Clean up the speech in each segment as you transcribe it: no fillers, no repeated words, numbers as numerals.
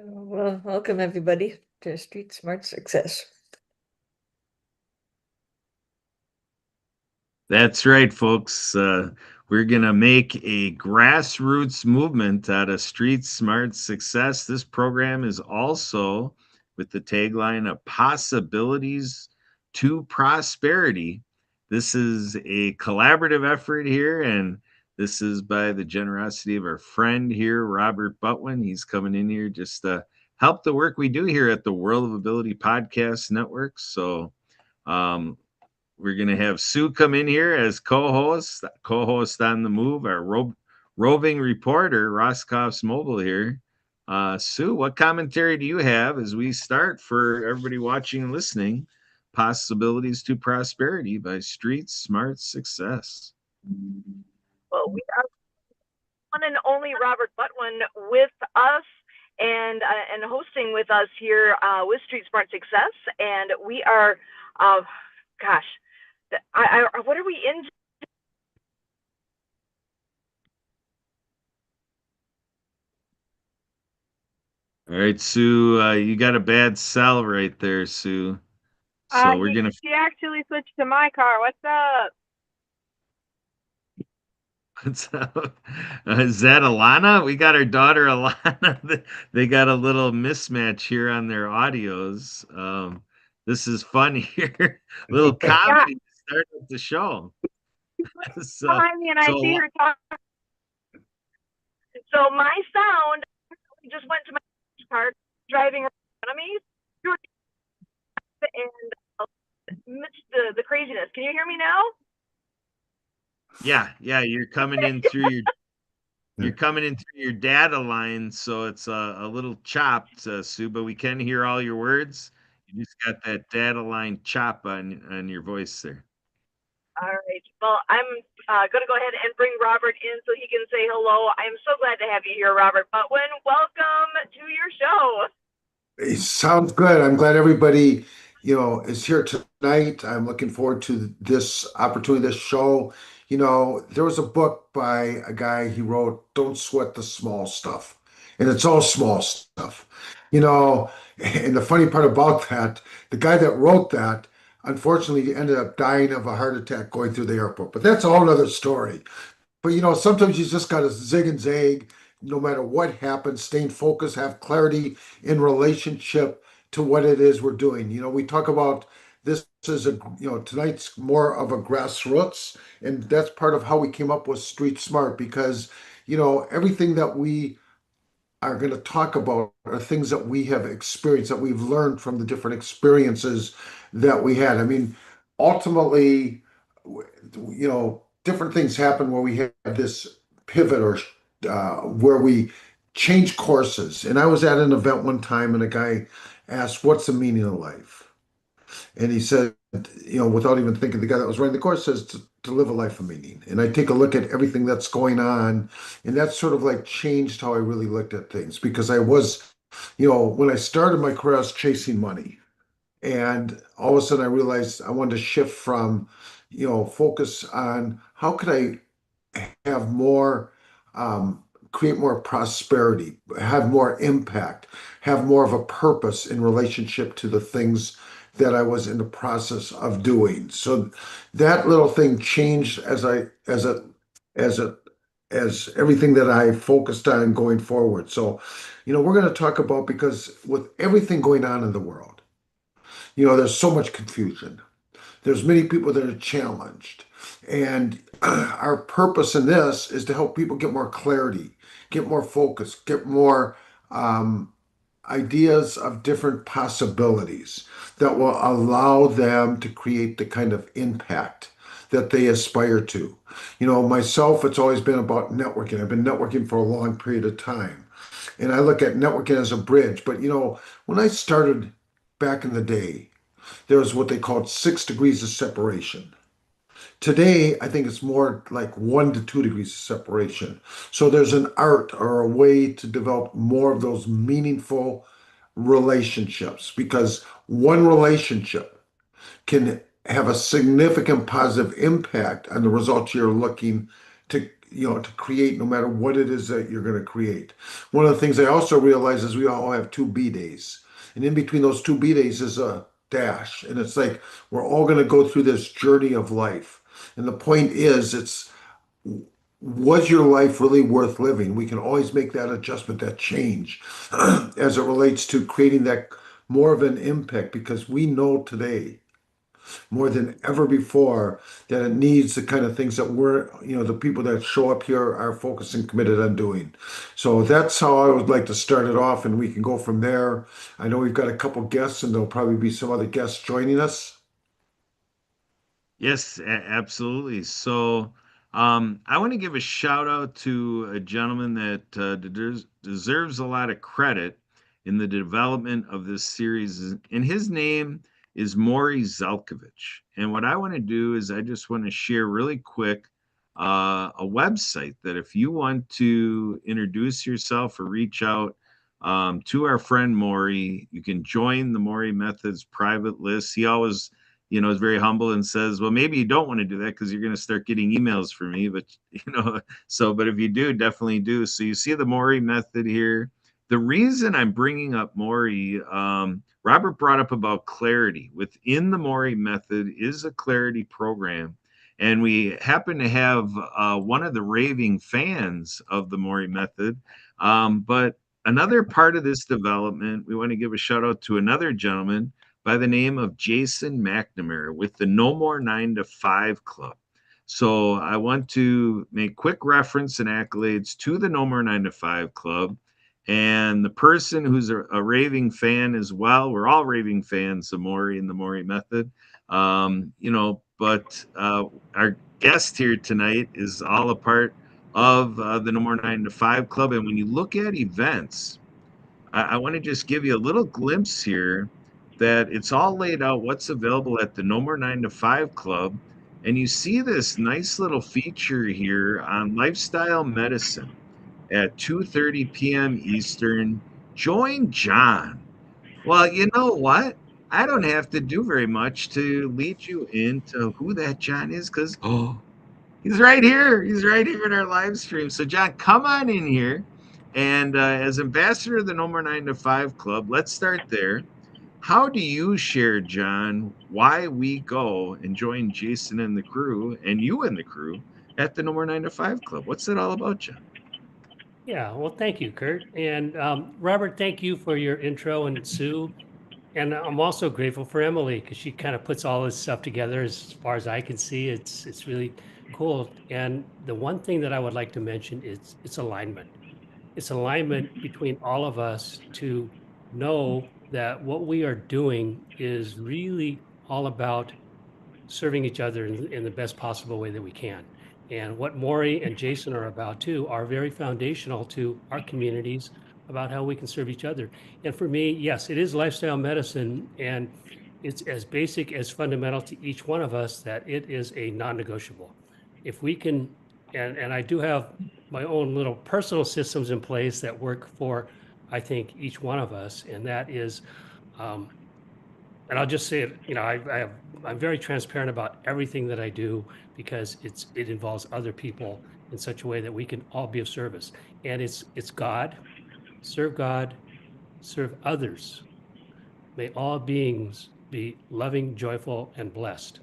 Well, welcome everybody to Street Smart Success. That's right, folks. We're going to make a grassroots movement out of street smart success. This program is also with the tagline of possibilities to prosperity. This is a collaborative effort here, and this is by the generosity of our friend here, Robert Butwin. He's coming in here just to help the work we do here at the World of Ability Podcast Network. So, um, we're going to have Sue come in here as co-host on the move, our roving reporter, Roskopf's Mobile here. Sue, what commentary do you have as we start for everybody watching and listening? Possibilities to Prosperity by Street Smart Success. Well, we are one and only Robert Butwin with us and hosting with us here with Street Smart Success. And we are, gosh, what are we in? All right, Sue, you got a bad cell right there, Sue. So we're gonna. She actually switched to my car. What's up? What's up? Is that Alana? We got our daughter Alana. They got a little mismatch here on their audios. This is fun here. Little comedy to start with the show. Behind me, and I see her talking. So my sound just went to my car driving around of me and amidst the craziness. Can you hear me now? Yeah, you're coming in through your data line, so it's a little chopped, Sue, but we can hear all your words. You just got that data line chop on your voice there. All right. Well, I'm going to go ahead and bring Robert in so he can say hello. I'm so glad to have you here, Robert Butwin. Welcome to your show. It sounds good. I'm glad everybody, is here tonight. I'm looking forward to this opportunity, this show. There was a book by a guy, he wrote, Don't Sweat the Small Stuff. And it's all small stuff. And the funny part about that, the guy that wrote that, unfortunately, ended up dying of a heart attack going through the airport. But that's a whole other story. But sometimes you just got to zig and zag, no matter what happens, staying focused, have clarity in relationship to what it is we're doing. We talk about this is tonight's more of a grassroots, and that's part of how we came up with Street Smart because, everything that we are going to talk about are things that we have experienced, that we've learned from the different experiences that we had. I mean, ultimately, different things happen where we had this pivot or where we change courses. And I was at an event one time and a guy asked, What's the meaning of life? And he said, without even thinking, the guy that was running the course says to live a life of meaning. And I take a look at everything that's going on, and that sort of like changed how I really looked at things because I was, when I started my career, I was chasing money. And all of a sudden I realized I wanted to shift from, focus on how could I have more, create more prosperity, have more impact, have more of a purpose in relationship to the things that I was in the process of doing. So that little thing changed as everything that I focused on going forward. So, we're going to talk about because with everything going on in the world, there's so much confusion. There's many people that are challenged. And our purpose in this is to help people get more clarity, get more focus, get more ideas of different possibilities that will allow them to create the kind of impact that they aspire to. Myself, it's always been about networking. I've been networking for a long period of time. And I look at networking as a bridge. But, when I started back in the day, there was what they called 6 degrees of separation. Today, I think it's more like 1 to 2 degrees of separation. So there's an art or a way to develop more of those meaningful relationships because one relationship can have a significant positive impact on the results you're looking to to create no matter what it is that you're going to create. One of the things I also realize is we all have two B days. And in between those two B days is a dash. And it's like we're all going to go through this journey of life. And the point is, was your life really worth living? We can always make that adjustment, that change, as it relates to creating that more of an impact, because we know today more than ever before that it needs the kind of things that the people that show up here are focused and committed on doing. So that's how I would like to start it off, and we can go from there. I know we've got a couple guests, and there'll probably be some other guests joining us. Yes, absolutely. So, I want to give a shout out to a gentleman that deserves a lot of credit in the development of this series, and his name is Maury Zelkovich. And what I want to do is I just want to share really quick a website that if you want to introduce yourself or reach out to our friend Maury, you can join the Maury Methods private list. He always is very humble and says, well, maybe you don't want to do that because you're going to start getting emails from me. But, but if you do, definitely do. So you see the Maury method here. The reason I'm bringing up Maury, Robert brought up about clarity. Within the Maury method is a clarity program. And we happen to have one of the raving fans of the Maury method. But another part of this development, we want to give a shout out to another gentleman by the name of Jason McNamara with the No More 9 to 5 Club. So I want to make quick reference and accolades to the No More 9 to 5 Club. And the person who's a raving fan as well, we're all raving fans of Maury and the Maury method. But our guest here tonight is all a part of the No More 9 to 5 Club. And when you look at events, I want to just give you a little glimpse here that it's all laid out what's available at the No More 9 to 5 Club. And you see this nice little feature here on lifestyle medicine at 2:30 p.m. Eastern. Join John. Well, you know what? I don't have to do very much to lead you into who that John is because he's right here. He's right here in our live stream. So, John, come on in here. And as ambassador of the No More 9 to 5 Club, let's start there. How do you share, John, why we go and join Jason and the crew and you and the crew at the No More 9 to 5 Club? What's it all about, John? Yeah, well, thank you, Kurt. And Robert, thank you for your intro, and Sue. And I'm also grateful for Emily because she kind of puts all this stuff together. As far as I can see, it's really cool. And the one thing that I would like to mention is it's alignment. It's alignment between all of us to know that what we are doing is really all about serving each other in the best possible way that we can. And what Maury and Jason are about too are very foundational to our communities about how we can serve each other. And for me, yes, it is lifestyle medicine, and it's as basic as fundamental to each one of us that it is a non-negotiable. If we can, and I do have my own little personal systems in place that work for, I think, each one of us, and that is, and I'll just say it, I'm very transparent about everything that I do because it involves other people in such a way that we can all be of service. And it's God, serve others. May all beings be loving, joyful, and blessed.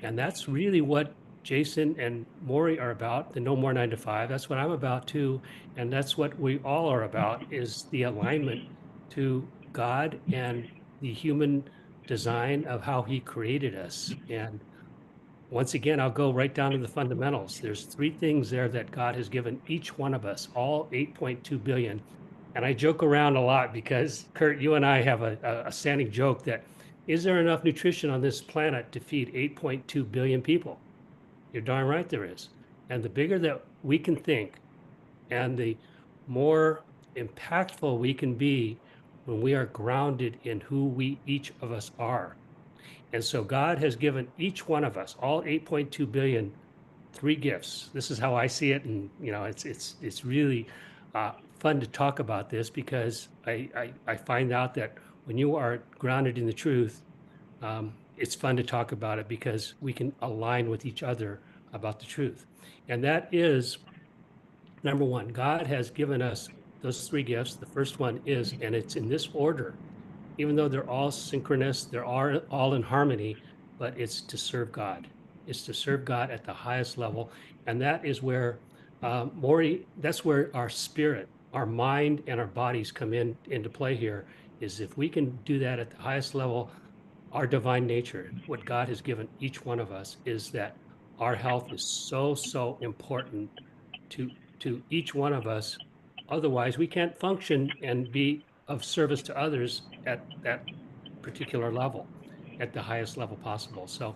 And that's really what Jason and Maury are about, the No More 9 to 5. That's what I'm about too. And that's what we all are about, is the alignment to God and the human design of how he created us. And once again, I'll go right down to the fundamentals. There's three things there that God has given each one of us, all 8.2 billion. And I joke around a lot because, Kurt, you and I have a standing joke that, is there enough nutrition on this planet to feed 8.2 billion people? You're darn right there is. And the bigger that we can think and the more impactful we can be when we are grounded in who we each of us are. And so God has given each one of us, all 8.2 billion, three gifts. This is how I see it. And, it's really fun to talk about this because I find out that when you are grounded in the truth, it's fun to talk about it because we can align with each other about the truth. And that is, number one, God has given us those three gifts. The first one is, and it's in this order, even though they're all synchronous, they're all in harmony, but it's to serve God. It's to serve God at the highest level. And that is where, Maury, that's where our spirit, our mind, and our bodies come into play here, is if we can do that at the highest level, our divine nature, what God has given each one of us, is that our health is so important to each one of us. Otherwise, we can't function and be of service to others at that particular level, at the highest level possible. So,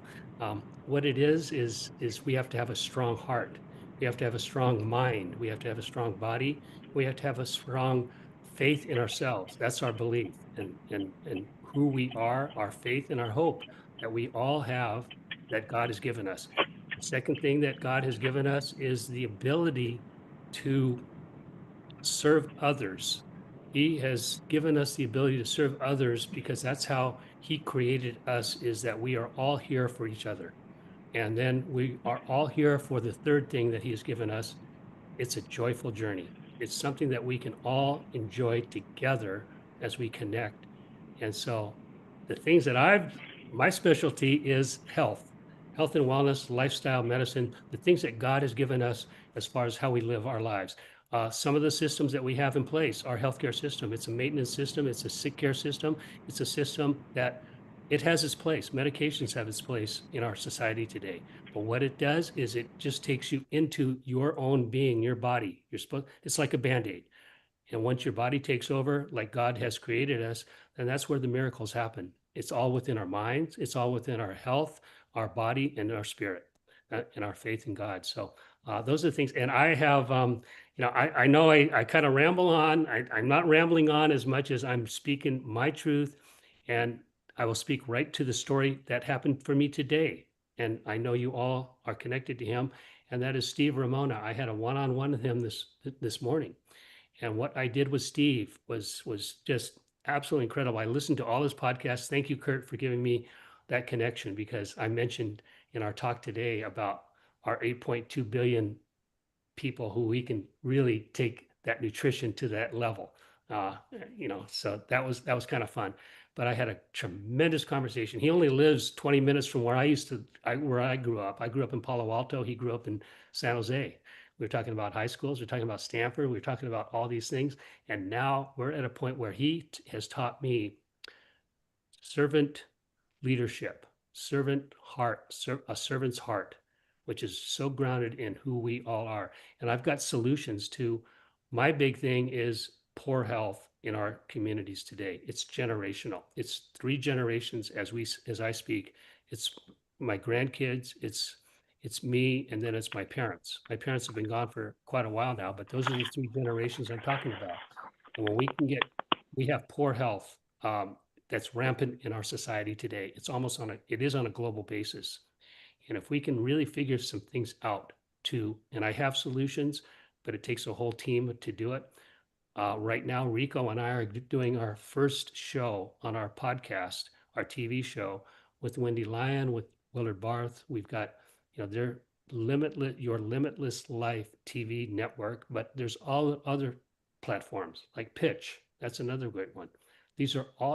what it is we have to have a strong heart. We have to have a strong mind. We have to have a strong body. We have to have a strong faith in ourselves. That's our belief and who we are, our faith and our hope that we all have, that God has given us. The second thing that God has given us is the ability to serve others. He has given us the ability to serve others because that's how he created us, is that we are all here for each other. And then we are all here for the third thing that he has given us. It's a joyful journey. It's something that we can all enjoy together as we connect. And so the things that my specialty is health and wellness, lifestyle, medicine, the things that God has given us as far as how we live our lives. Some of the systems that we have in place, our healthcare system, it's a maintenance system, it's a sick care system, it's a system that it has its place. Medications have its place in our society today. But what it does is it just takes you into your own being, your body. It's like a Band-Aid. And once your body takes over, like God has created us, then that's where the miracles happen. It's all within our minds. It's all within our health, our body, and our spirit, and our faith in God. So those are the things. And I have, I know I kind of ramble on. I'm not rambling on as much as I'm speaking my truth. And I will speak right to the story that happened for me today. And I know you all are connected to him. And that is Steve Ramona. I had a one-on-one with him this morning. And what I did with Steve was just absolutely incredible. I listened to all his podcasts. Thank you, Kurt, for giving me that connection, because I mentioned in our talk today about our 8.2 billion people who we can really take that nutrition to that level. So that was kind of fun. But I had a tremendous conversation. He only lives 20 minutes from where I grew up. I grew up in Palo Alto. He grew up in San Jose. We were talking about high schools. We are talking about Stanford. We are talking about all these things. And now we're at a point where he has taught me servant leadership, servant heart, a servant's heart, which is so grounded in who we all are. And I've got solutions to, my big thing is poor health in our communities today. It's generational. It's 3 generations as I speak. It's my grandkids, it's me, and then it's my parents. My parents have been gone for quite a while now, but those are the 3 generations I'm talking about. And when we have poor health, that's rampant in our society today. It is on a global basis. And if we can really figure some things out and I have solutions, but it takes a whole team to do it. Right now, Rico and I are doing our first show on our podcast, our TV show, with Wendy Lyon, with Willard Barth. We've got, their Your Limitless Life TV network, but there's all other platforms like Pitch. That's another great one.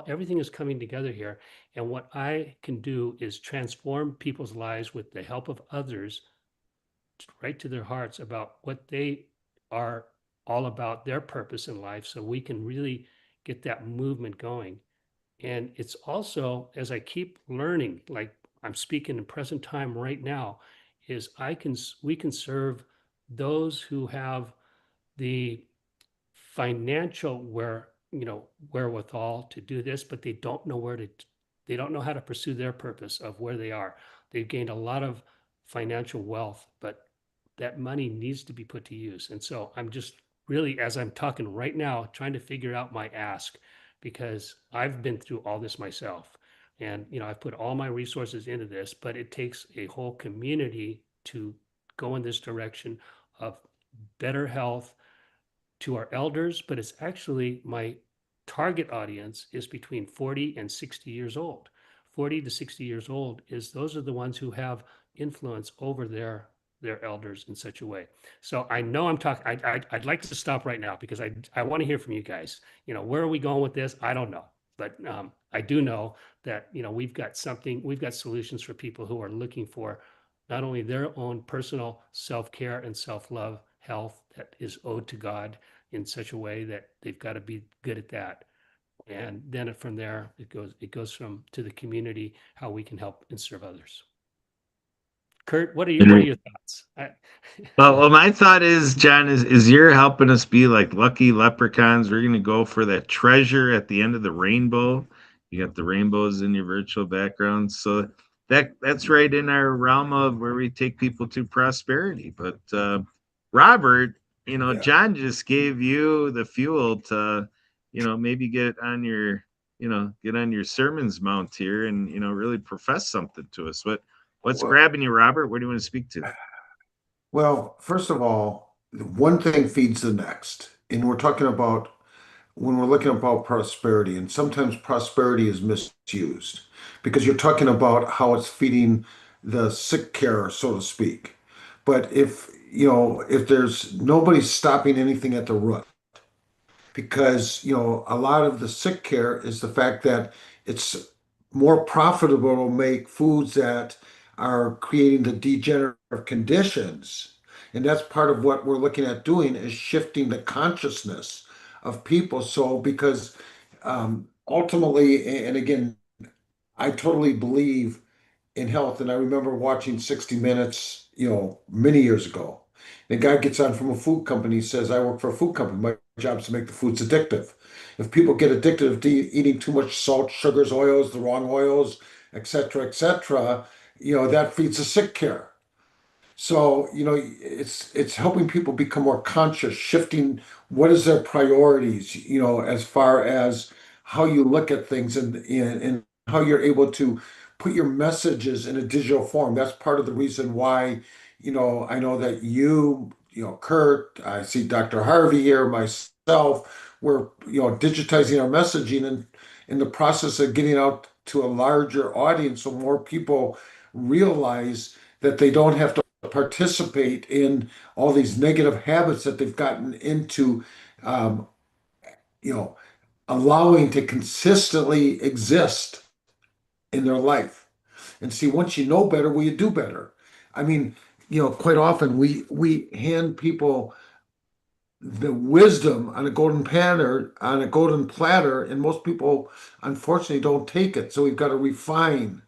Everything is coming together here. And what I can do is transform people's lives with the help of others, right to their hearts about what they are all about, their purpose in life, so we can really get that movement going. And it's also, as I keep learning, like I'm speaking in present time right now, is we can serve those who have the financial wherewithal to do this, but they don't know how to pursue their purpose of where they are. They've gained a lot of financial wealth, but that money needs to be put to use. And so I'm just really, as I'm talking right now, trying to figure out my ask, because I've been through all this myself. And, I've put all my resources into this, but it takes a whole community to go in this direction of better health to our elders, but it's actually my target audience is between 40 and 60 years old. 40 to 60 years old those are the ones who have influence over their their elders in such a way. So I know I'm talking, I'd like to stop right now because I want to hear from you guys. Where are we going with this? I don't know. But I do know that, we've got solutions for people who are looking for not only their own personal self-care and self-love, health that is owed to God in such a way that they've got to be good at that. And then from there, it goes from to the community, how we can help and serve others. Kurt, what are your thoughts? Well, my thought is, John, is you're helping us be like lucky leprechauns. We're going to go for that treasure at the end of the rainbow. You got the rainbows in your virtual background, so that's right in our realm of where we take people to prosperity. But Robert, Yeah. John just gave you the fuel to, maybe get on your sermon's mount here and really profess something to us. What's Well, grabbing you, Robert? What do you want to speak to? well, first of all, one thing feeds the next. And we're talking about when we're looking about prosperity, and sometimes prosperity is misused because you're talking about how it's feeding the sick care, so to speak. But if there's nobody's stopping anything at the root, because a lot of the sick care is the fact that it's more profitable to make foods that are creating the degenerative conditions, and that's part of what we're looking at doing is shifting the consciousness of people. So because ultimately, and again, I totally believe in health. And I remember watching 60 Minutes, many years ago. The guy gets on from a food company, says, I work for a food company. My job is to make the foods addictive. If people get addicted to eating too much salt, sugars, oils, the wrong oils, et cetera, that feeds the sick care. So, it's helping people become more conscious, shifting what is their priorities, as far as how you look at things and how you're able to put your messages in a digital form. That's part of the reason why, I know that Kurt, I see Dr. Harvey here, myself, we're, digitizing our messaging and in the process of getting out to a larger audience so more people realize that they don't have to participate in all these negative habits that they've gotten into, um, you know, allowing to consistently exist in their life. And see, once you know better, will you do better? I mean, quite often we hand people the wisdom on a golden platter, and most people unfortunately don't take it. So we've got to refine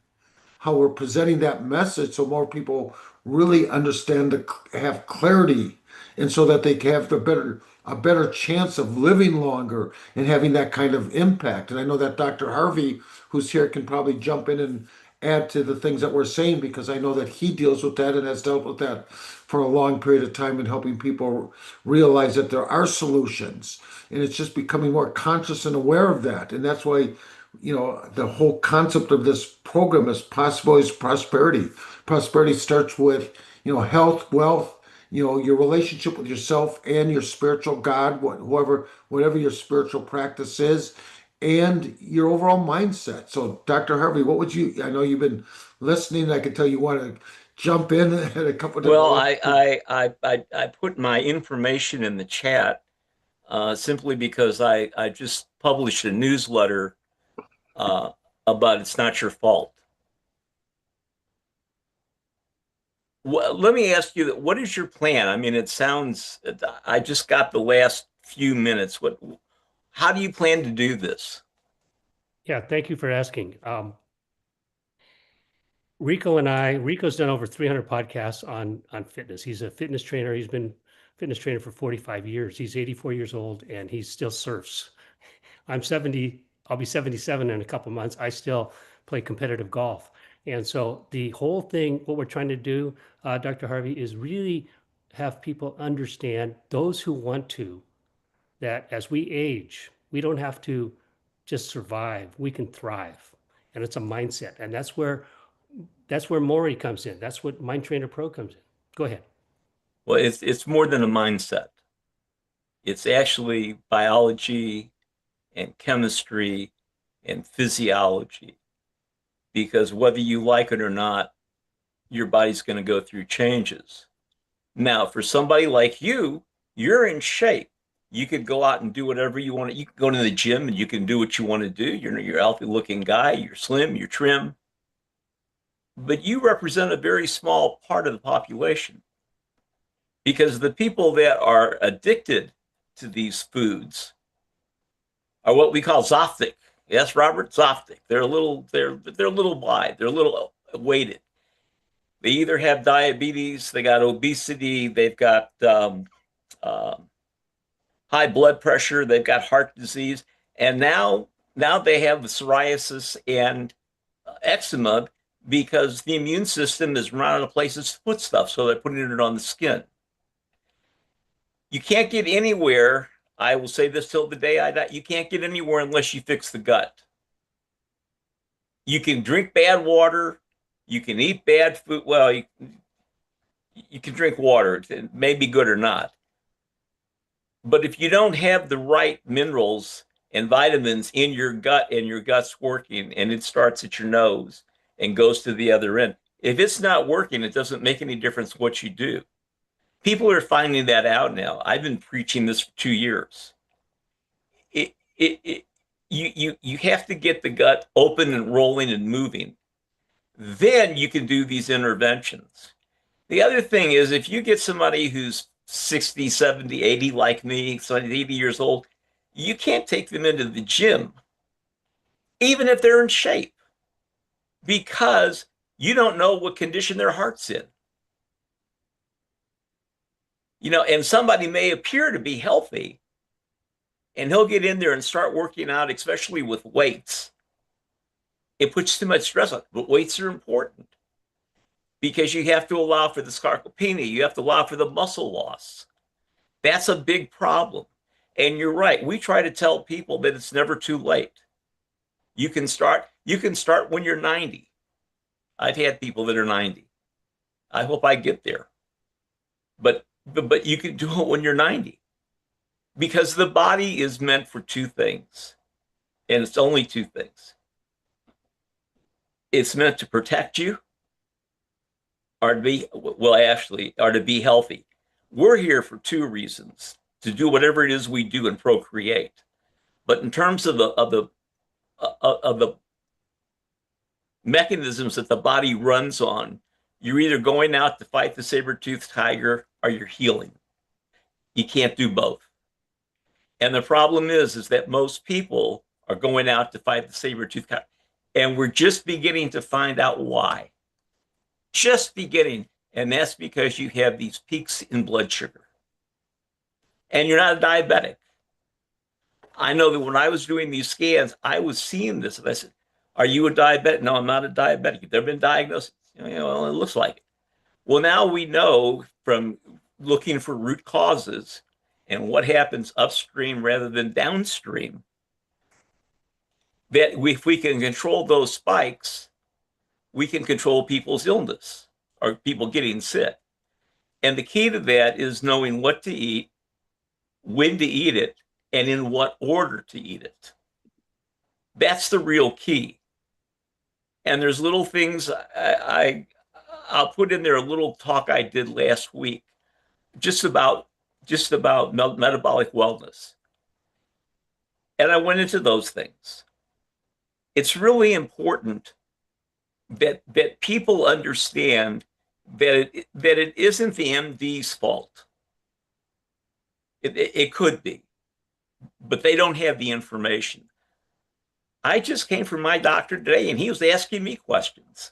how we're presenting that message so more people really understand have clarity, and so that they can have a better chance of living longer and having that kind of impact. And I know that Dr. Harvey, who's here, can probably jump in and add to the things that we're saying, because I know that he deals with that and has dealt with that for a long period of time in helping people realize that there are solutions. And it's just becoming more conscious and aware of that. And that's why the whole concept of this program is possibilities prosperity. Prosperity starts with, health, wealth, your relationship with yourself and your spiritual God, whatever your spiritual practice is, and your overall mindset. So, Dr. Harvey, I know you've been listening. I can tell you want to jump in at a couple of Well, different. I put my information in the chat simply because I just published a newsletter about It's Not Your Fault. Well, let me ask you, what is your plan? I mean, I just got the last few minutes. How do you plan to do this? Yeah, thank you for asking. Rico's done over 300 podcasts on fitness. He's a fitness trainer. He's been fitness trainer for 45 years. He's 84 years old and he still surfs. I'm 70, I'll be 77 in a couple months. I still play competitive golf. And so the whole thing, what we're trying to do, Dr. Harvey, is really have people understand, those who want to, that as we age, we don't have to just survive, we can thrive. And it's a mindset. And that's where Maury comes in. That's what Mind Trainer Pro comes in. Go ahead. Well, it's more than a mindset. It's actually biology and chemistry and physiology. Because whether you like it or not, your body's going to go through changes. Now, for somebody like you, you're in shape. You could go out and do whatever you want. You can go to the gym and you can do what you want to do. You're a healthy looking guy. You're slim. You're trim. But you represent a very small part of the population because the people that are addicted to these foods are what we call zoptic. Yes, Robert, zoptic. They're a little wide. They're a little weighted. They either have diabetes, they got obesity, they've got high blood pressure, they've got heart disease, and now they have psoriasis and eczema because the immune system is run out of places to put stuff, so they're putting it on the skin. You can't get anywhere. I will say this till the day I die. You can't get anywhere unless you fix the gut. You can drink bad water. You can eat bad food. Well, you can drink water. It may be good or not. But if you don't have the right minerals and vitamins in your gut and your gut's working and it starts at your nose and goes to the other end, if it's not working, it doesn't make any difference what you do. People are finding that out now. I've been preaching this for 2 years. You have to get the gut open and rolling and moving. Then you can do these interventions. The other thing is if you get somebody who's 60, 70, 80 like me, so 80 years old, you can't take them into the gym, even if they're in shape, because you don't know what condition their heart's in. And somebody may appear to be healthy, and he'll get in there and start working out, especially with weights. It puts too much stress on it, but weights are important because you have to allow for the sarcopenia. You have to allow for the muscle loss. That's a big problem. And you're right. We try to tell people that it's never too late. You can start when you're 90. I've had people that are 90. I hope I get there. But you can do it when you're 90 because the body is meant for two things. And it's only two things. It's meant to protect you or to be healthy. We're here for two reasons: to do whatever it is we do and procreate. But in terms of the mechanisms that the body runs on, you're either going out to fight the saber-toothed tiger or you're healing. You can't do both. And the problem is that most people are going out to fight the saber-toothed tiger. And we're just beginning to find out why. Just beginning. And that's because you have these peaks in blood sugar. And you're not a diabetic. I know that when I was doing these scans, I was seeing this. And I said, are you a diabetic? No, I'm not a diabetic. You've never been diagnosed? Well, it looks like it. Well, now we know from looking for root causes and what happens upstream rather than downstream, that if we can control those spikes, we can control people's illness or people getting sick. And the key to that is knowing what to eat, when to eat it, and in what order to eat it. That's the real key. And there's little things I'll put in there, a little talk I did last week just about metabolic wellness. And I went into those things. It's really important that people understand that it isn't the MD's fault. It could be, but they don't have the information. I just came from my doctor today, and he was asking me questions.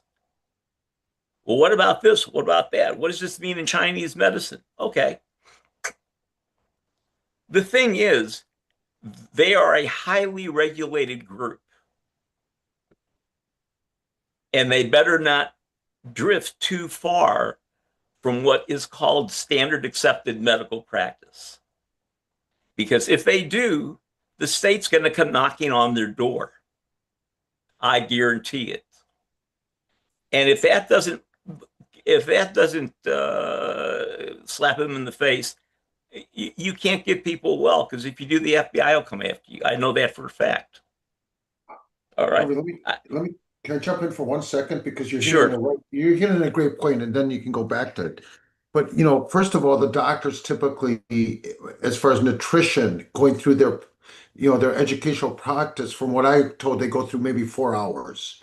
Well, what about this? What about that? What does this mean in Chinese medicine? Okay. The thing is, they are a highly regulated group. And they better not drift too far from what is called standard accepted medical practice. Because if they do, the state's going to come knocking on their door. I guarantee it. And if that doesn't slap them in the face, you can't get people well, because if you do, the FBI will come after you. I know that for a fact. All right. Let me can I jump in for 1 second, because you're Sure. hitting a great point, and then you can go back to it. But first of all, the doctors typically, as far as nutrition, going through their educational practice, from what I told, they go through maybe 4 hours.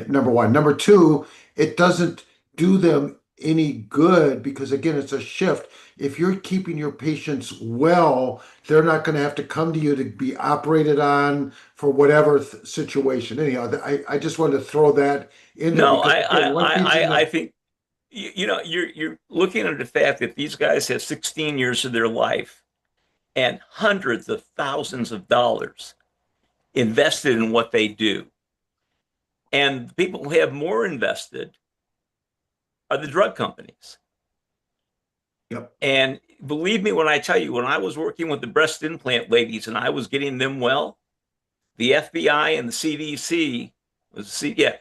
Number one. Number two, it doesn't do them any good because again, it's a shift. If you're keeping your patients well, they're not going to have to come to you to be operated on for whatever situation. Anyhow, I just wanted to throw that in there No, because again, one piece of I think you're looking at the fact that these guys have 16 years of their life and hundreds of thousands of dollars invested in what they do. And the people who have more invested are the drug companies. Yep. And believe me when I tell you, when I was working with the breast implant ladies and I was getting them well, the FBI and the CDC the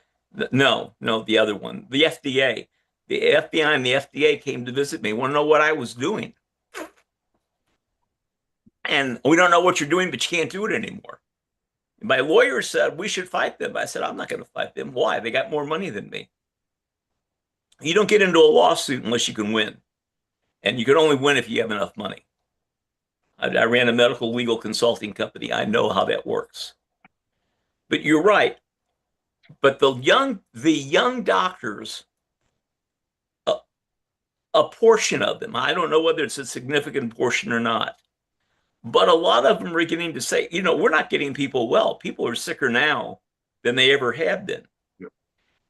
other one, the FDA. The FBI and the FDA came to visit me, want to know what I was doing. And we don't know what you're doing, but you can't do it anymore. My lawyer said we should fight them. I said, I'm not going to fight them. Why? They got more money than me. You don't get into a lawsuit unless you can win. And you can only win if you have enough money. I ran a medical legal consulting company. I know how that works. But you're right. But the young doctors, a portion of them, I don't know whether it's a significant portion or not, but a lot of them are getting to say, we're not getting people well. People are sicker now than they ever have been. Yep.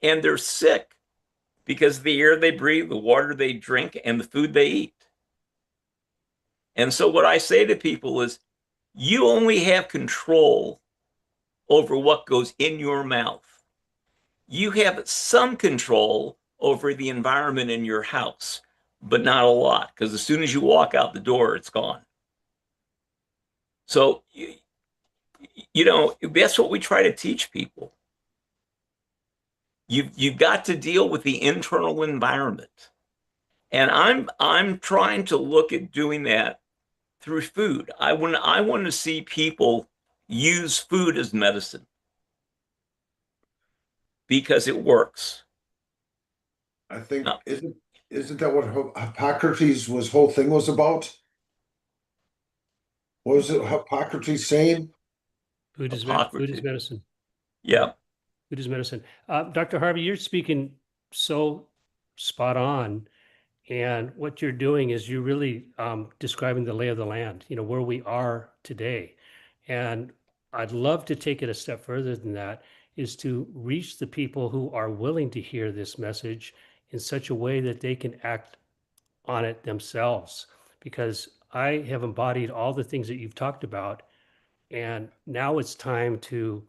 And they're sick because the air they breathe, the water they drink, and the food they eat. And so what I say to people is, you only have control over what goes in your mouth. You have some control over the environment in your house, but not a lot, because as soon as you walk out the door, it's gone. So, that's what we try to teach people. You've got to deal with the internal environment. And I'm trying to look at doing that through food. I want to see people use food as medicine because it works. I think isn't that what Hippocrates' whole thing was about? What was it Hippocrates saying? Food is medicine. Yeah. Food is medicine. Dr. Harvey, you're speaking so spot on. And what you're doing is you're really describing the lay of the land, where we are today. And I'd love to take it a step further than that, is to reach the people who are willing to hear this message in such a way that they can act on it themselves. Because I have embodied all the things that you've talked about. And now it's time to,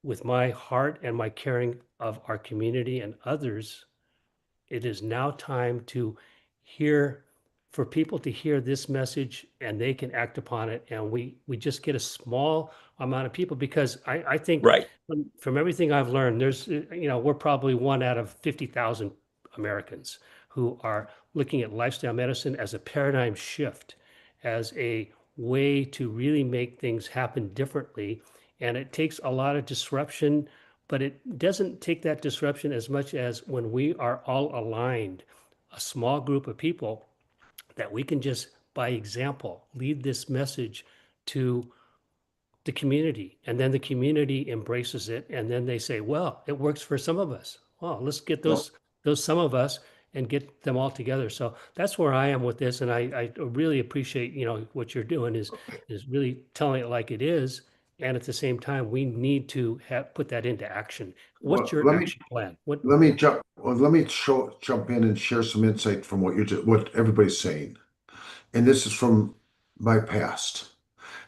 with my heart and my caring of our community and others, it is now time to for people to hear this message and they can act upon it. And we just get a small amount of people, because I think Right. from everything I've learned, there's, we're probably 1 out of 50,000 Americans who are looking at lifestyle medicine as a paradigm shift, as a way to really make things happen differently. And it takes a lot of disruption, but it doesn't take that disruption as much as when we are all aligned, a small group of people, that we can just, by example, lead this message to the community. And then the community embraces it. And then they say, well, it works for some of us. Well, let's get those some of us and get them all together. So that's where I am with this. And I really appreciate, what you're doing is really telling it like it is. And at the same time, we need to put that into action. What's your action plan? Let me jump in and share some insight from what everybody's saying. And this is from my past.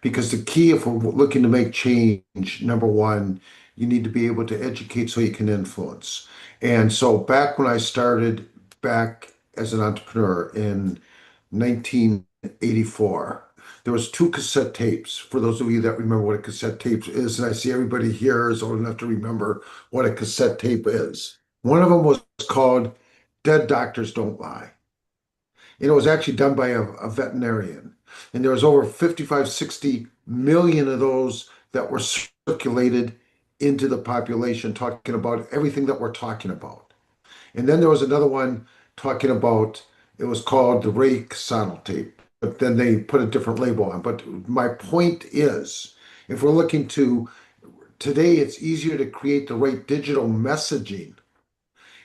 Because the key, if we're looking to make change, number one, you need to be able to educate so you can influence. And so back when I started back as an entrepreneur in 1984, there was 2 cassette tapes. For those of you that remember what a cassette tape is, and I see everybody here is old enough to remember what a cassette tape is. One of them was called Dead Doctors Don't Lie. And it was actually done by a veterinarian. And there was over 55, 60 million of those that were circulated into the population, talking about everything that we're talking about. And then there was another one talking about It was called the Ray Tape, but then they put a different label on. But my point is, if we're looking to today, it's easier to create the right digital messaging.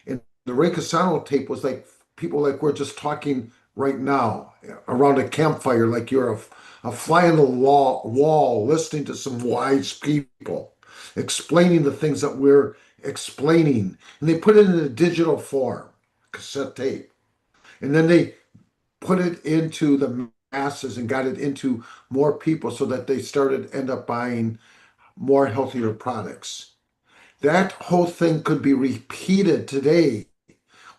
And the Ray Tape was like people like we're just talking right now around a campfire, like you're a fly on the wall listening to some wise people explaining the things that we're explaining. And they put it in a digital form, cassette tape. And then they put it into the masses and got it into more people so that they end up buying more healthier products. That whole thing could be repeated today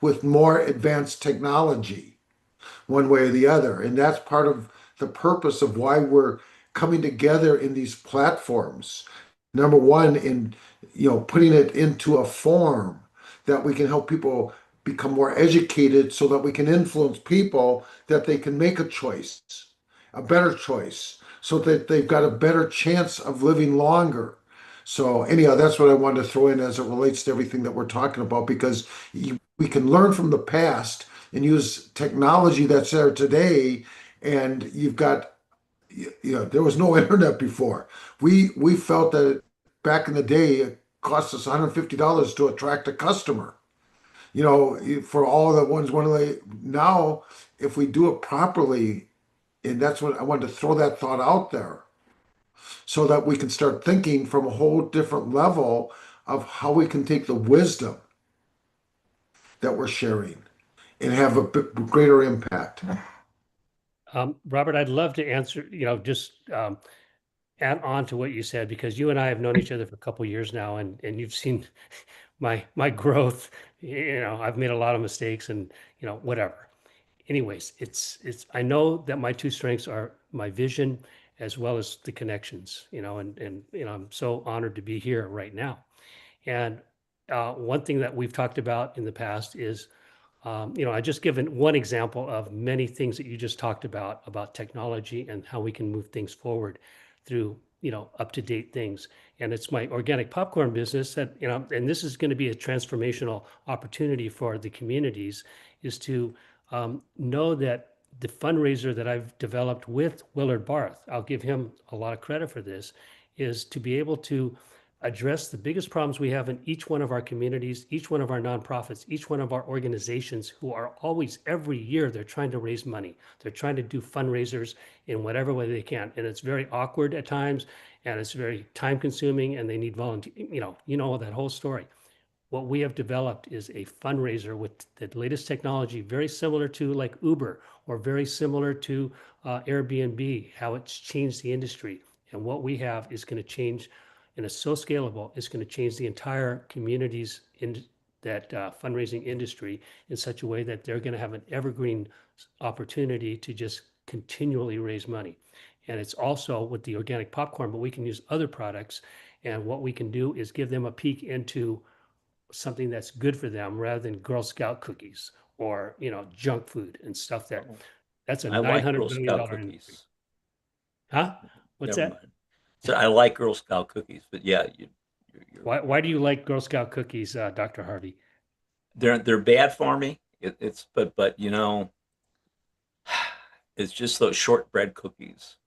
with more advanced technology, one way or the other. And that's part of the purpose of why we're coming together in these platforms. Number one, in putting it into a form that we can help people become more educated so that we can influence people that they can make a choice, a better choice, so that they've got a better chance of living longer. So anyhow, that's what I wanted to throw in as it relates to everything that we're talking about, because we can learn from the past and use technology that's there today. And you've got, there was no internet before. We felt that back in the day, it cost us $150 to attract a customer. For all the ones now, if we do it properly, and that's what I wanted to throw that thought out there, so that we can start thinking from a whole different level of how we can take the wisdom that we're sharing and have a greater impact. Robert, I'd love to answer, just add on to what you said, because you and I have known each other for a couple of years now, and you've seen my growth. I've made a lot of mistakes and, whatever. Anyways, I know that my two strengths are my vision as well as the connections, and I'm so honored to be here right now. And one thing that we've talked about in the past is, I just given one example of many things that you just talked about technology and how we can move things forward through, up-to-date things. And it's my organic popcorn business that, and this is going to be a transformational opportunity for the communities, is to know that the fundraiser that I've developed with Willard Barth, I'll give him a lot of credit for this, is to be able to address the biggest problems we have in each one of our communities, each one of our nonprofits, each one of our organizations, who are always, every year, they're trying to raise money. They're trying to do fundraisers in whatever way they can. And it's very awkward at times, and it's very time consuming, and they need volunteer, that whole story. What we have developed is a fundraiser with the latest technology, very similar to like Uber, or very similar to Airbnb, how it's changed the industry. And what we have is going to change, and it's so scalable, it's going to change the entire communities in that fundraising industry in such a way that they're going to have an evergreen opportunity to just continually raise money. And it's also with the organic popcorn, but we can use other products. And what we can do is give them a peek into something that's good for them, rather than Girl Scout cookies or, junk food and stuff that's a I like $900 Girl million Scout industry. cookies. Huh? What's Never that? mind. So I like Girl Scout cookies, but yeah, you're Why do you like Girl Scout cookies, Dr. Harvey? they're bad for me. But it's just those shortbread cookies,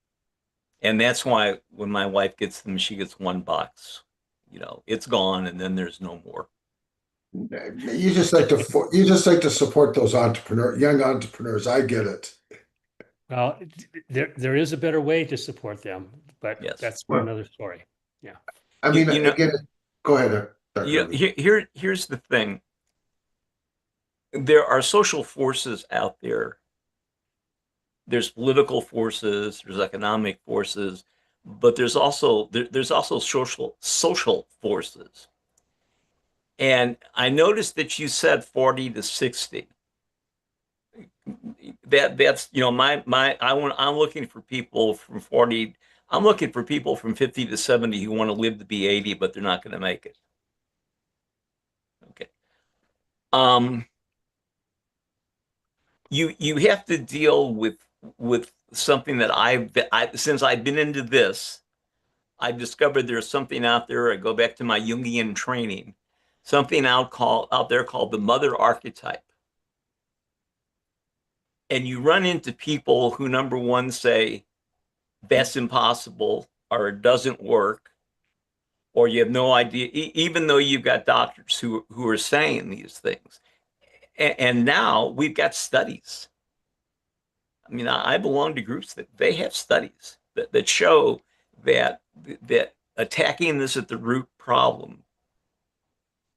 and that's why when my wife gets them, she gets one box. It's gone, and then there's no more. You just like to support those young entrepreneurs. I get it. Well, there is a better way to support them, but Yes. that's for another story. Yeah. I mean, You know- again, go ahead. Dr. Harvey. Here's the thing. There are social forces out there. There's political forces, there's economic forces, but there's also social forces. And I noticed that you said 40 to 60. That's I'm looking for people from 40. I'm looking for people from 50 to 70 who want to live to be 80, but they're not going to make it. Okay. You have to deal with something that since I've been into this, I've discovered there's something out there. I go back to my Jungian training, something out there called the mother archetype. and you run into people who, number one, say that's impossible or it doesn't work, or you have no idea, even though you've got doctors who are saying these things. And now we've got studies. I mean, I belong to groups that they have studies that show that attacking this at the root problem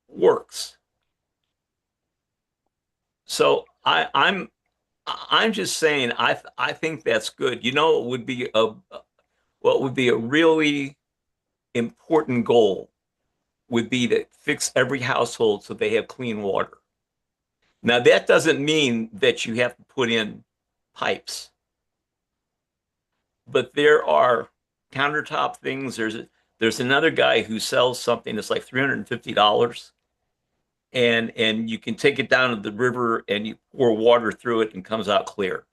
works. So I'm just saying I think that's good. You know, it would be what would be a really important goal would be to fix every household so they have clean water. Now that doesn't mean that you have to put in pipes, but there are countertop things. There's another guy who sells something that's like $350, and you can take it down to the river and you pour water through it and it comes out clear.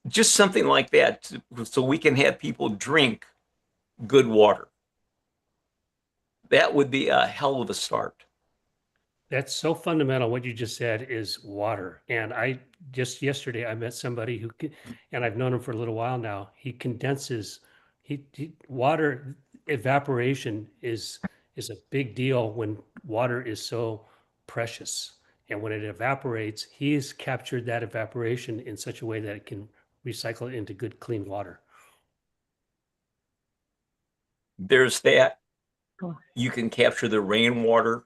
Just something like that, so we can have people drink good water. That would be a hell of a start. That's so fundamental. What you just said is water. And I just yesterday I met somebody who, and I've known him for a little while now. He condenses. Water evaporation is a big deal when water is so precious. And when it evaporates, he's captured that evaporation in such a way that it can recycle it into good, clean water. There's that. You can capture the rainwater.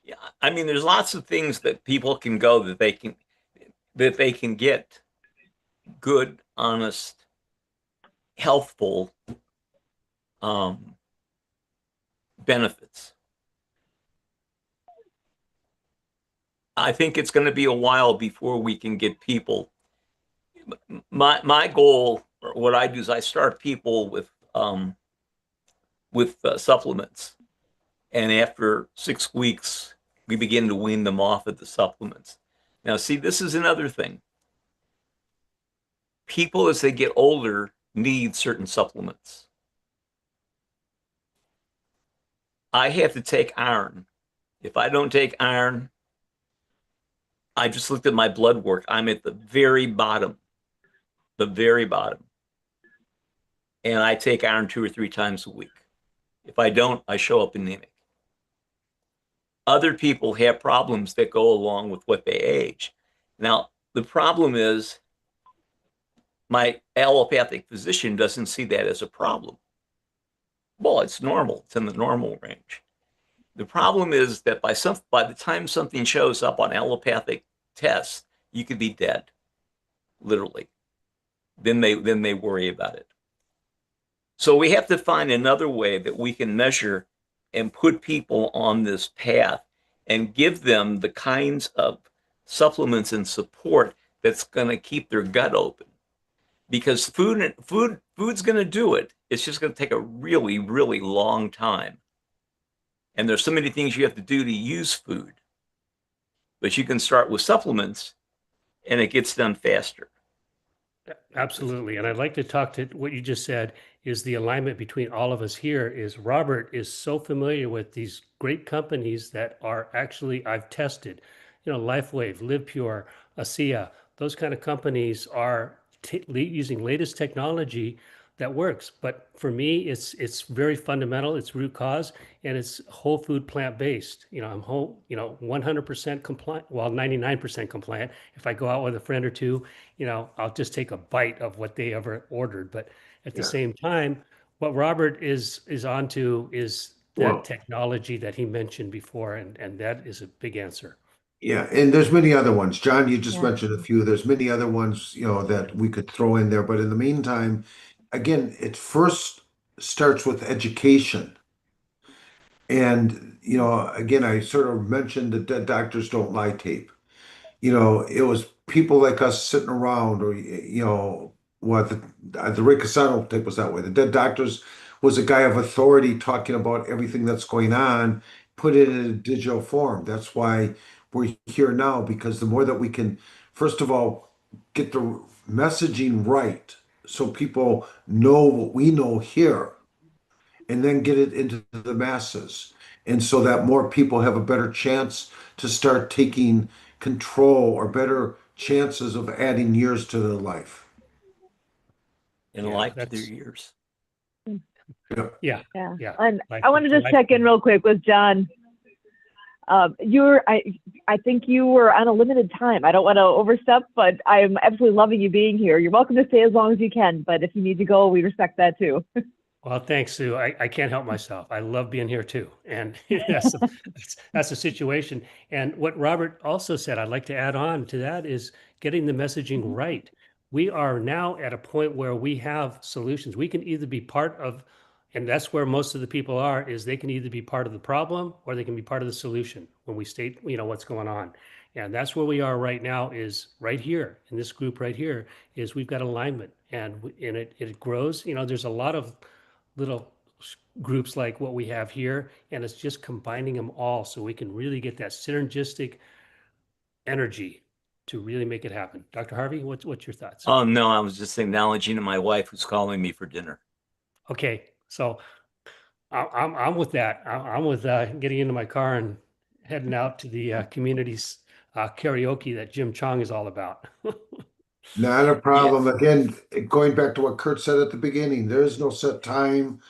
Yeah, I mean, there's lots of things that people can go that they can get good, honest, healthful benefits. I think it's going to be a while before we can get people. My goal, or what I do, is I start people with supplements, and after 6 weeks, we begin to wean them off of the supplements. Now, see, this is another thing. People, as they get older, need certain supplements. I have to take iron. If I don't take iron, I just looked at my blood work. I'm at the very bottom. And I take iron 2 or 3 times a week. If I don't, I show up anemic. Other people have problems that go along with what they age. Now, the problem is my allopathic physician doesn't see that as a problem. Well, it's normal. It's in the normal range. The problem is that by the time something shows up on allopathic tests, you could be dead, literally. Then they worry about it. So we have to find another way that we can measure and put people on this path and give them the kinds of supplements and support that's going to keep their gut open. Because food's going to do it. It's just going to take a really, really long time. And there's so many things you have to do to use food. But you can start with supplements and it gets done faster. Absolutely. And I'd like to talk to what you just said is the alignment between all of us here is Robert is so familiar with these great companies that are actually, I've tested, LifeWave, LivePure, ASEA, those kind of companies are using latest technology that works. But for me, it's very fundamental. It's root cause, and it's whole food, plant-based. I'm 100% compliant, well, 99% compliant. If I go out with a friend or two, I'll just take a bite of what they ever ordered. But at the same time, what Robert is onto is that technology that he mentioned before, and that is a big answer. Yeah, and there's many other ones. John, you just mentioned a few. There's many other ones, that we could throw in there. But in the meantime, again, it first starts with education. And, again, I sort of mentioned the Dead Doctors Don't Lie tape. It was people like us sitting around, or, what the Ray Casano tape was that way. The Dead Doctors was a guy of authority talking about everything that's going on, put it in a digital form. That's why we're here now, because the more that we can, first of all, get the messaging right so people know what we know here, and then get it into the masses. and so that more people have a better chance to start taking control or better chances of adding years to their life. In Yeah, life to their that's years. Yeah. yeah, Yeah. yeah. And Life I want to to just life. check in real quick with Jon. I think you were on a limited time. I don't want to overstep, but I'm absolutely loving you being here. You're welcome to stay as long as you can, but if you need to go, we respect that too. Well, thanks, Sue. I can't help myself. I love being here too. And that's the situation. And what Robert also said, I'd like to add on to that is getting the messaging right. We are now at a point where we have solutions. We can either be part of, and that's where most of the people are, is they can either be part of the problem or they can be part of the solution when we state, what's going on. And that's where we are right now, is right here in this group right here, is we've got alignment, and it grows. There's a lot of little groups like what we have here, and it's just combining them all so we can really get that synergistic energy to really make it happen. Dr. Harvey, what's your thoughts? Oh, no, I was just acknowledging to my wife who's calling me for dinner. Okay, so I'm with that. I'm with getting into my car and heading out to the community's karaoke that Jim Chong is all about. Not a problem. Yes. Again, going back to what Kurt said at the beginning, there is no set time,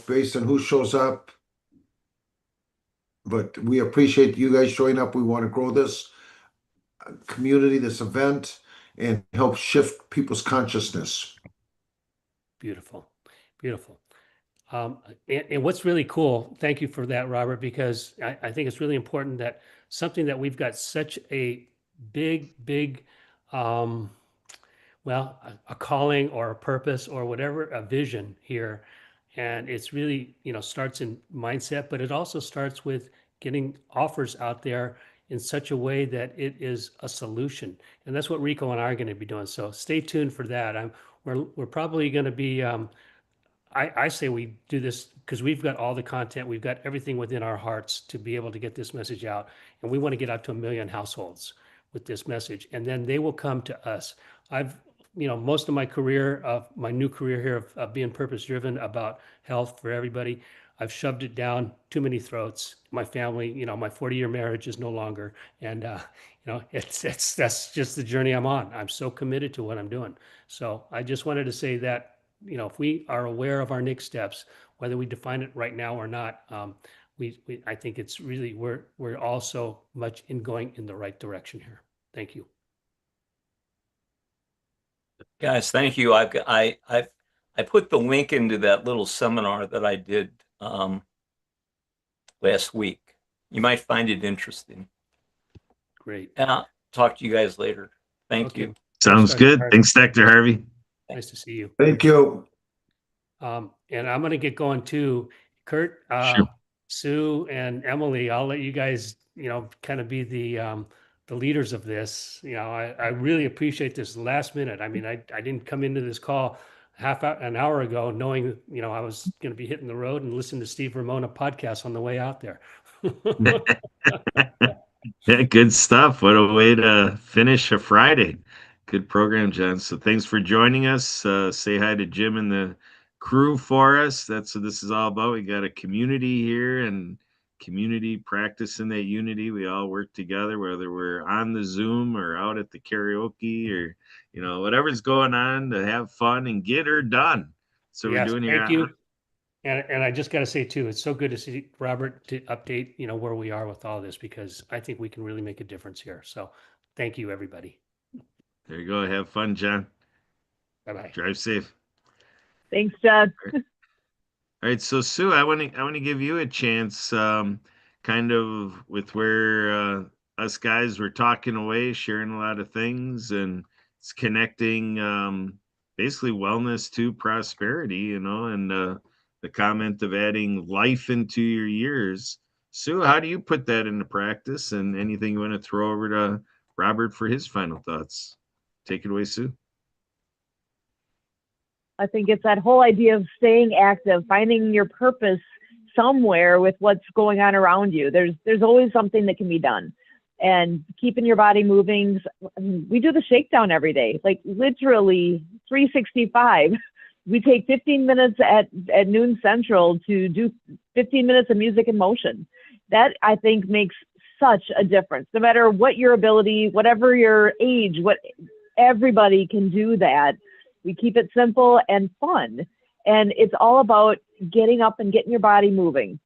based on who shows up. But we appreciate you guys showing up. We want to grow this community, this event, and help shift people's consciousness. Beautiful, beautiful. And what's really cool, thank you for that, Robert, because I think it's really important that something that we've got such a big, a calling or a purpose or whatever, a vision here. And it's really, starts in mindset, but it also starts with getting offers out there in such a way that it is a solution. And that's what Rico and I are going to be doing. So stay tuned for that. We're probably going to be, I say we do this because we've got all the content, we've got everything within our hearts to be able to get this message out. And we want to get out to 1 million households with this message. And then they will come to us. I've, most of my career, my new career here of being purpose driven about health for everybody, I've shoved it down too many throats. My family, my 40-year marriage is no longer. And, that's just the journey I'm on. I'm so committed to what I'm doing. So I just wanted to say that, if we are aware of our next steps, whether we define it right now or not, I think it's really, we're all so much going in the right direction here. Thank you. Guys, thank you. I put the link into that little seminar that I did last week. You might find it interesting. Great. And I'll talk to you guys later. Thank you. Sounds Dr. good. Harvey. Thanks, Dr. Harvey. Nice to see you. Thank you. And I'm going to get going too. Kurt, Sure. Sue, and Emily, I'll let you guys, kind of be the leaders of this. I really appreciate this last minute. I mean, I didn't come into this call an hour ago knowing, I was going to be hitting the road and listening to Steve Ramona podcast on the way out there. Yeah, good stuff. What a way to finish a Friday. Good program, John. So thanks for joining us. Say hi to Jim and the crew for us. That's what this is all about. We got a community here and community practicing that unity. We all work together, whether we're on the Zoom or out at the karaoke or, whatever's going on, to have fun and get her done. So Yes, we're doing here. thank you. And I just got to say too, it's so good to see Robert to update, where we are with all this, because I think we can really make a difference here. So thank you, everybody. There you go. Have fun, John. Bye-bye. Drive safe. Thanks, Jon. All right, so Sue, I want to give you a chance, kind of with where us guys were talking away, sharing a lot of things, and it's connecting basically wellness to prosperity, and the comment of adding life into your years. Sue, how do you put that into practice? And anything you want to throw over to Robert for his final thoughts? Take it away, Sue. I think it's that whole idea of staying active, finding your purpose somewhere with what's going on around you. There's always something that can be done, and keeping your body moving. We do the shakedown every day, like literally 365. we take 15 minutes at noon Central to do 15 minutes of music in motion. That, I think, makes such a difference. No matter what your ability, whatever your age, everybody can do that. We keep it simple and fun. And it's all about getting up and getting your body moving.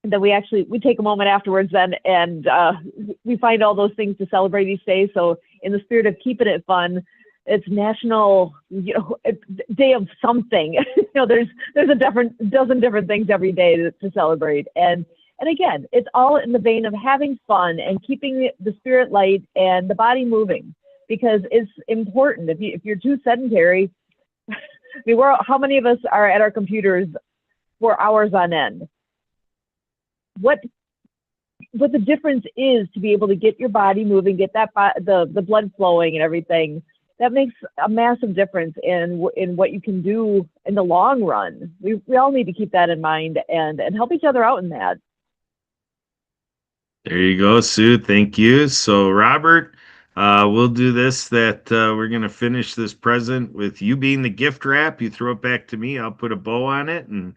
And then we take a moment afterwards then, and we find all those things to celebrate each day. So in the spirit of keeping it fun, it's National, Day of something. There's a dozen different things every day to celebrate. And again, it's all in the vein of having fun and keeping the spirit light and the body moving, because it's important. If you're too sedentary, I mean, how many of us are at our computers for hours on end? What the difference is to be able to get your body moving, get the blood flowing and everything. That makes a massive difference in what you can do in the long run. We all need to keep that in mind and help each other out in that. There you go, Sue. Thank you. So, Robert, we'll do this, that we're going to finish this present with you being the gift wrap. You throw it back to me. I'll put a bow on it, and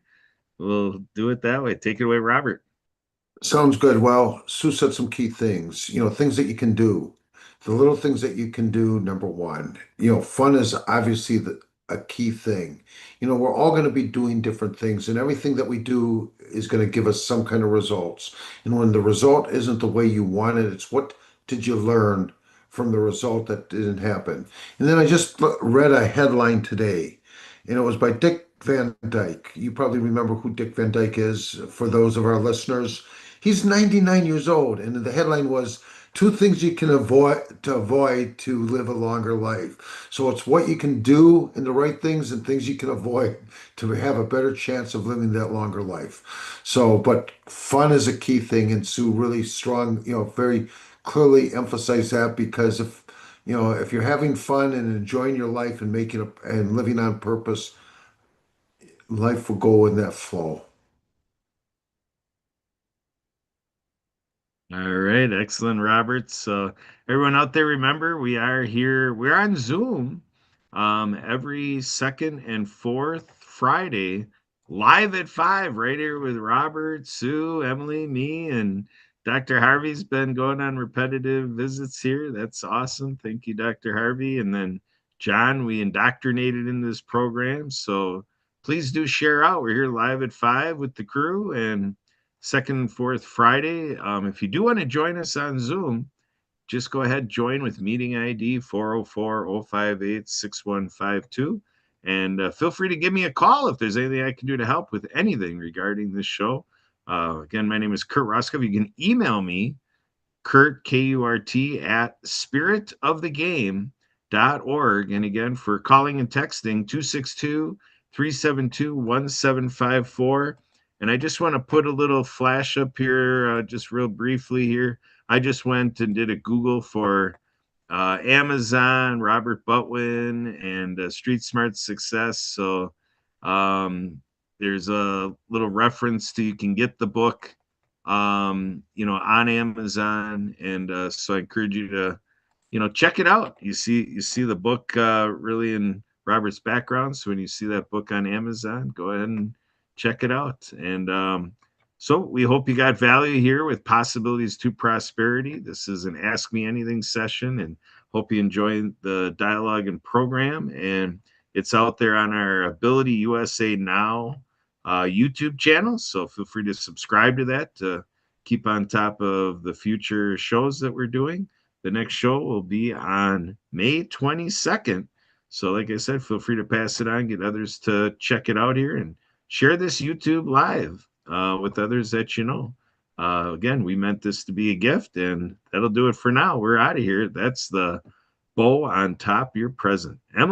we'll do it that way. Take it away, Robert. Sounds good. Well, Sue said some key things, things that you can do. The little things that you can do, number one, fun is obviously a key thing. We're all going to be doing different things, and everything that we do is going to give us some kind of results. And when the result isn't the way you wanted, it's what did you learn from the result that didn't happen. And then I just read a headline today, and it was by Dick Van Dyke. You probably remember who Dick Van Dyke is, for those of our listeners. He's 99 years old, and the headline was, 2 things you can avoid to live a longer life. So it's what you can do and the right things, and things you can avoid to have a better chance of living that longer life. So, but fun is a key thing, and Sue really strong, very clearly emphasized that, because if you're having fun and enjoying your life and and living on purpose, life will go in that flow. All right, excellent, Robert. So everyone out there, remember, we're on Zoom every second and fourth Friday, live at 5, right here with Robert, Sue, Emily, me, and Dr. Harvey's been going on repetitive visits here. That's awesome. Thank you, Dr. Harvey. And then John, we indoctrinated in this program. So please do share out. We're here live at 5 with the crew, and second and fourth Friday. If you do want to join us on Zoom, just go ahead, join with meeting ID 404-058-6152. And feel free to give me a call if there's anything I can do to help with anything regarding this show. Again, my name is Kurt Roskopf. You can email me, Kurt, K-U-R-T, at spiritofthegame.org. And again, for calling and texting, 262-372-1754. And I just want to put a little flash up here, just real briefly here. I just went and did a Google for Amazon, Robert Butwin, and Street Smart Success. So there's a little reference to, you can get the book, on Amazon. And so I encourage you to, check it out. You see the book really in Robert's background. So when you see that book on Amazon, go ahead and check it out. And so we hope you got value here with Possibilities to Prosperity. This is an Ask Me Anything session, and hope you enjoy the dialogue and program. And it's out there on our Ability USA Now YouTube channel. So feel free to subscribe to that to keep on top of the future shows that we're doing. The next show will be on May 22nd. So like I said, feel free to pass it on, get others to check it out here, and share this YouTube live with others that you know. Again, we meant this to be a gift, and that'll do it for now. We're out of here. That's the bow on top of your present. Emily?